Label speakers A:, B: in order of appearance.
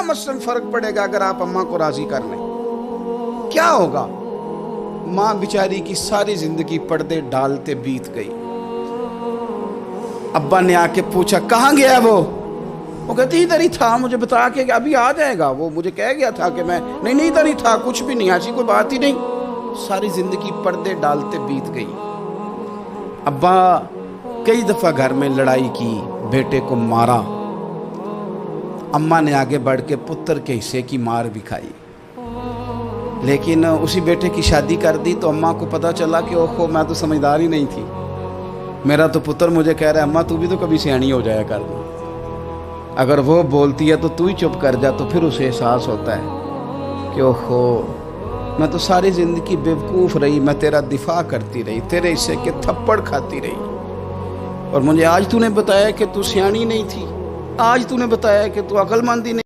A: क्या मसलन फर्क पड़ेगा अगर आप अम्मा को राजी कर लें? क्या होगा? माँ बेचारी की सारी जिंदगी पर्दे डालते बीत गई। अब्बा ने आके पूछा कहाँ गया वो कहती इधर ही था, मुझे बता के कि अभी आ जाएगा, वो मुझे कह गया था कि मैं नहीं इधर ही था, कुछ भी नहीं, ऐसी कोई बात ही नहीं। सारी जिंदगी पर्दे डालते बीत गई। अब्बा कई दफा घर में लड़ाई की, बेटे को मारा। अम्मा ने आगे बढ़ के पुत्र के हिस्से की मार भी खाई, लेकिन उसी बेटे की शादी कर दी तो अम्मा को पता चला कि ओहो मैं तो समझदार ही नहीं थी, मेरा तो पुत्र मुझे कह रहा है अम्मा तू भी तो कभी सियानी हो जाया कर। अगर वो बोलती है तो तू ही चुप कर जा, तो फिर उसे एहसास होता है कि ओहो मैं तो सारी ज़िंदगी बेवकूफ़ रही, मैं तेरा दिफा करती रही, तेरे हिस्से के थप्पड़ खाती रही, और मुझे आज तूने बताया कि तू सियानी नहीं थी, आज तूने बताया कि तू अक्लमंद ही नहीं।